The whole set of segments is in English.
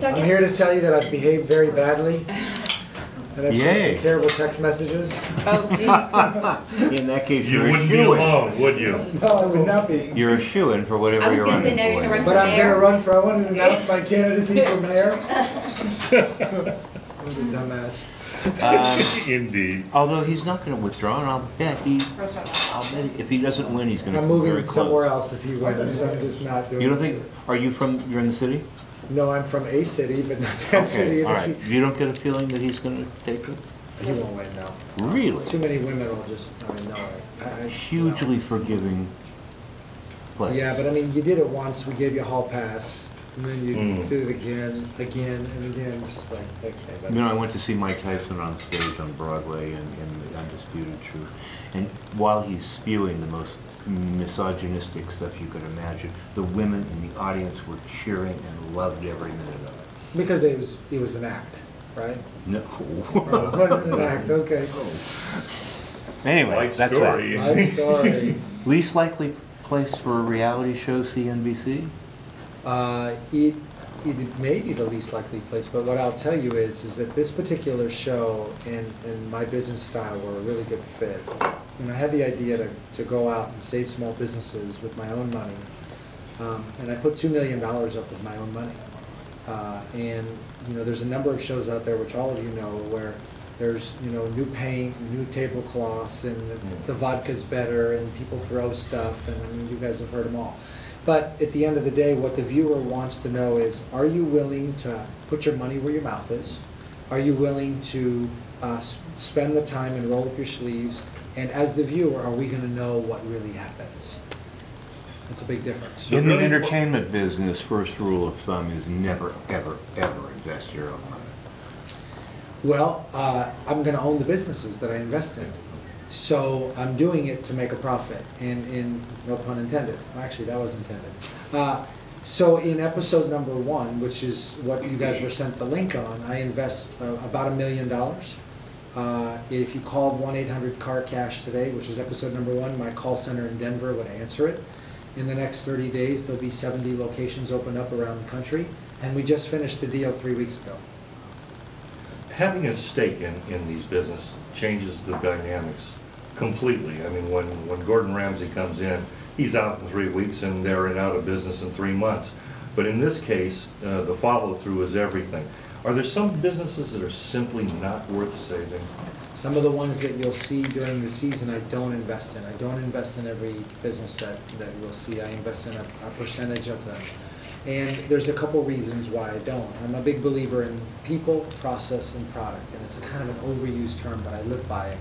I'm here to tell you that I've behaved very badly. And I've sent some terrible text messages. Oh, jeez. In that case, you wouldn't be alone, would you? No, I would not be. You're a shoo-in for whatever you're running for. I was going to say, now you're going to run for But I'm going to mayor. run for, I wanted to announce my candidacy for mayor. What a dumbass. Indeed. Although he's not going to withdraw, and I'll bet if he doesn't win, he's going to I'm come very moving close. somewhere else if he wins, so I'm just not doing it. You don't think, you're in the city? No, I'm from a city, but not that city. All right. You don't get a feeling that he's going to take it? He won't win, no. Really? Too many women will just, I mean, no. Hugely forgiving place. Yeah, but I mean, you did it once, we gave you a hall pass, and then you did it again, and again. It's just like, okay. But You know, I went to see Mike Tyson on stage on Broadway in The Undisputed Truth, and while he's spewing the most misogynistic stuff you could imagine, the women in the audience were cheering and loved every minute of it. because it was an act, right? No. It wasn't an act, okay. Anyway, Life that's story. that. Life story. Least likely place for a reality show, CNBC? It may be the least likely place, but what I'll tell you is that this particular show and my business style were a really good fit. And I had the idea to go out and save small businesses with my own money. And I put $2 million up with my own money. And, you know, there's a number of shows out there, which all of you know, where there's, you know, new paint, new tablecloths, and the vodka's better, and people throw stuff, and I mean, you guys have heard them all. But at the end of the day, what the viewer wants to know is, are you willing to put your money where your mouth is? Are you willing to spend the time and roll up your sleeves? And as the viewer, are we going to know what really happens? It's a big difference. In the entertainment business, first rule of thumb is never, ever, ever invest your own money. Well, I'm going to own the businesses that I invest in. So I'm doing it to make a profit, and no pun intended. Well, actually, that was intended. So in episode number 1, which is what you guys were sent the link on, I invest about $1 million. If you called 1-800-CAR-CASH today, which is episode number 1, my call center in Denver would answer it. In the next 30 days, there'll be 70 locations opened up around the country, and we just finished the deal 3 weeks ago. Having a stake in these business changes the dynamics completely. I mean, when Gordon Ramsay comes in, he's out in 3 weeks and they're out of business in 3 months. But in this case, the follow-through is everything. Are there some businesses that are simply not worth saving? Some of the ones that you'll see during the season, I don't invest in. I don't invest in every business that you'll see. I invest in a percentage of them. And there's a couple reasons why I don't. I'm a big believer in people, process, and product. And it's a kind of an overused term, but I live by it.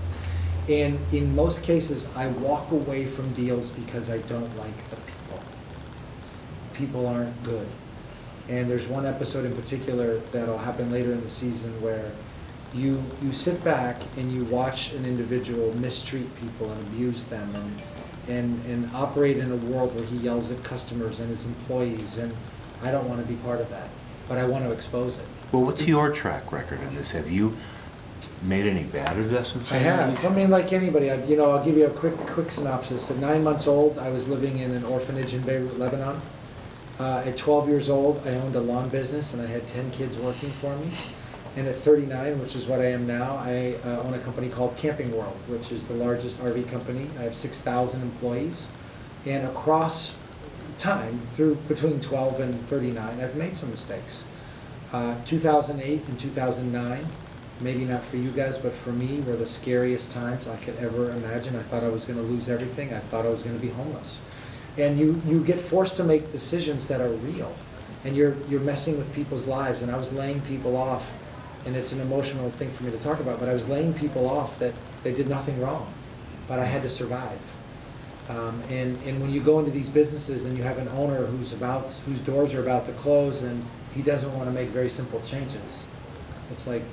And in most cases, I walk away from deals because I don't like the people. People aren't good. And there's one episode in particular that'll happen later in the season where you sit back and you watch an individual mistreat people and abuse them and operate in a world where he yells at customers and his employees, and I don't want to be part of that, but I want to expose it. Well, what's your track record in this? Have you made any bad investments? I have. I mean, like anybody, I'll give you a quick synopsis. At 9 months old, I was living in an orphanage in Beirut, Lebanon. At 12 years old, I owned a lawn business and I had 10 kids working for me. And at 39, which is what I am now, I own a company called Camping World, which is the largest RV company. I have 6,000 employees. And across time, through between 12 and 39, I've made some mistakes. 2008 and 2009, maybe not for you guys, but for me, were the scariest times I could ever imagine. I thought I was going to lose everything. I thought I was going to be homeless. And you get forced to make decisions that are real. And you're messing with people's lives. And I was laying people off. And it's an emotional thing for me to talk about, but I was laying people off that they did nothing wrong, but I had to survive. And when you go into these businesses and you have an owner whose doors are about to close and he doesn't want to make very simple changes, it's like,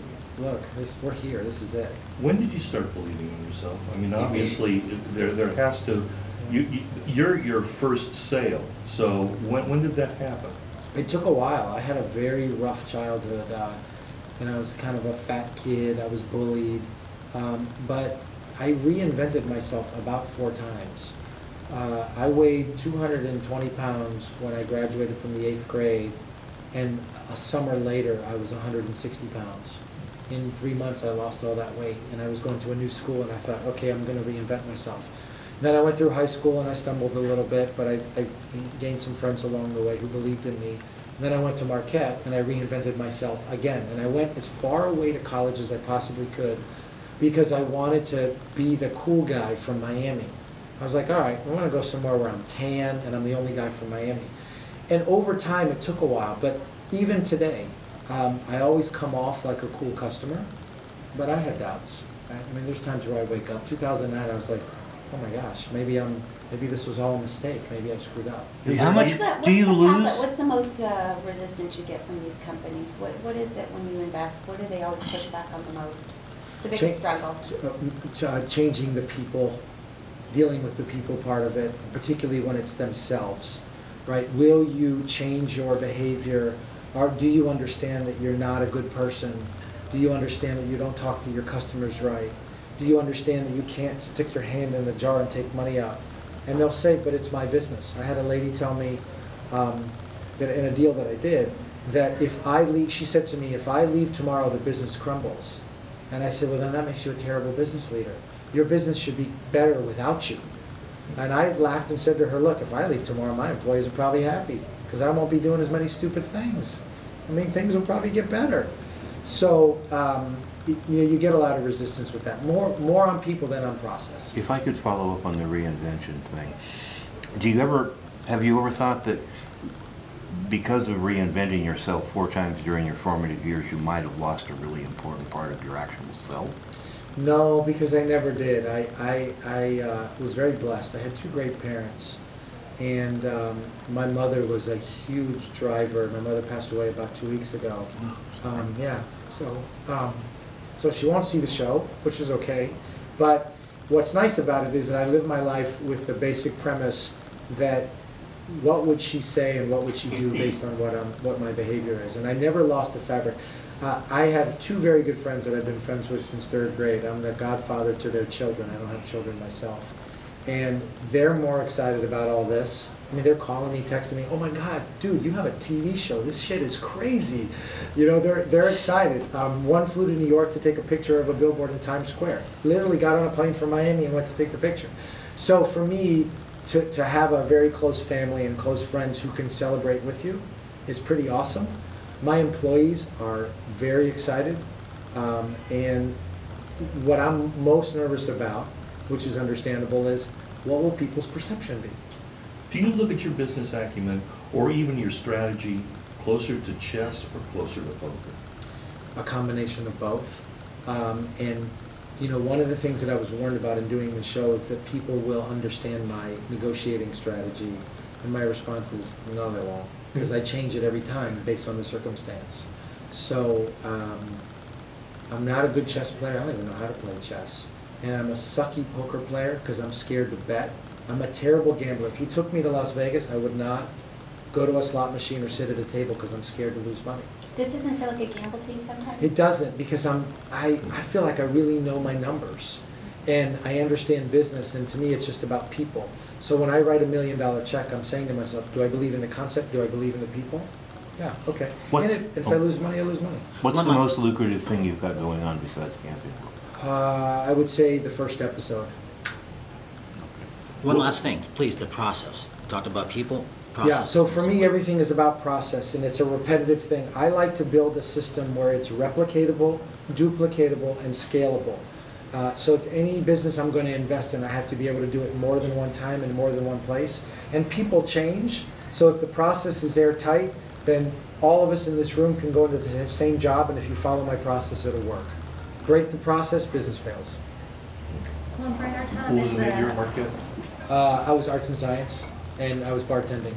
look, we're here, this is it. When did you start believing in yourself? I mean, obviously, there has to, you're your first sale, so when did that happen? It took a while. I had a very rough childhood. And I was kind of a fat kid, I was bullied, but I reinvented myself about 4 times. I weighed 220 pounds when I graduated from the 8th grade, And a summer later, I was 160 pounds. In 3 months, I lost all that weight, and I was going to a new school, and I thought, okay, I'm going to reinvent myself. Then I went through high school, and I stumbled a little bit, but I gained some friends along the way who believed in me. And then I went to Marquette, and I reinvented myself again. And I went as far away to college as I possibly could because I wanted to be the cool guy from Miami. I was like, all right, I want to go somewhere where I'm tan, and I'm the only guy from Miami. And over time, it took a while, but even today, I always come off like a cool customer, but I had doubts. I mean, there's times where I wake up. 2009, I was like, oh my gosh, maybe this was all a mistake. Maybe I've screwed up. How much do you lose? What's the most resistance you get from these companies? What is it when you invest? What do they always push back on the most? The biggest struggle? Changing the people, dealing with the people part of it, particularly when it's themselves, right? Will you change your behavior? Or do you understand that you're not a good person? Do you understand that you don't talk to your customers right? Do you understand that you can't stick your hand in the jar and take money out? And they'll say, but it's my business. I had a lady tell me that in a deal that I did, that if I leave, she said to me, if I leave tomorrow, the business crumbles. And I said, well, then that makes you a terrible business leader. Your business should be better without you. And I laughed and said to her, look, if I leave tomorrow, my employees are probably happy because I won't be doing as many stupid things. I mean, things will probably get better. So, you get a lot of resistance with that. More on people than on process. If I could follow up on the reinvention thing, have you ever thought that because of reinventing yourself 4 times during your formative years, you might have lost a really important part of your actual self? No, because I never did. I was very blessed. I had 2 great parents. And my mother was a huge driver. My mother passed away about 2 weeks ago. Yeah, so she won't see the show, which is okay. But what's nice about it is that I live my life with the basic premise that what would she say and what would she do based on what my behavior is. And I never lost the fabric. I have 2 very good friends that I've been friends with since 3rd grade. I'm the godfather to their children. I don't have children myself. And they're more excited about all this. I mean, they're calling me, texting me, oh my God, dude, you have a TV show. This shit is crazy. You know, they're excited. One flew to New York to take a picture of a billboard in Times Square. Literally got on a plane from Miami and went to take the picture. So for me, to have a very close family and close friends who can celebrate with you is pretty awesome. My employees are very excited. And what I'm most nervous about, which is understandable, is what will people's perception be? Do you look at your business acumen or even your strategy closer to chess or closer to poker? A combination of both. And you know, one of the things that I was warned about in doing the show is that people will understand my negotiating strategy. And my response is, no, they won't. Because I change it every time based on the circumstance. So I'm not a good chess player. I don't even know how to play chess. And I'm a sucky poker player because I'm scared to bet. I'm a terrible gambler. If you took me to Las Vegas, I would not go to a slot machine or sit at a table because I'm scared to lose money. This doesn't feel like a gamble to you sometimes? It doesn't, because I feel like I really know my numbers. And I understand business, and to me it's just about people. So when I write $1 million check, I'm saying to myself, do I believe in the concept? Do I believe in the people? Yeah, okay. And if I lose money, I lose money. What's the most lucrative thing you've got going on besides camping? I would say the first episode. One last thing, please, the process. We talked about people, process. Yeah, so for me, everything is about process, and it's a repetitive thing. I like to build a system where it's replicatable, duplicatable, and scalable. So if any business I'm going to invest in, I have to be able to do it more than one time in more than one place. And people change, so if the process is airtight, then all of us in this room can go into the same job, and if you follow my process, it'll work. Break the process, business fails. Well, Brian, our What town was is the major at Marquette? I was arts and science, and I was bartending.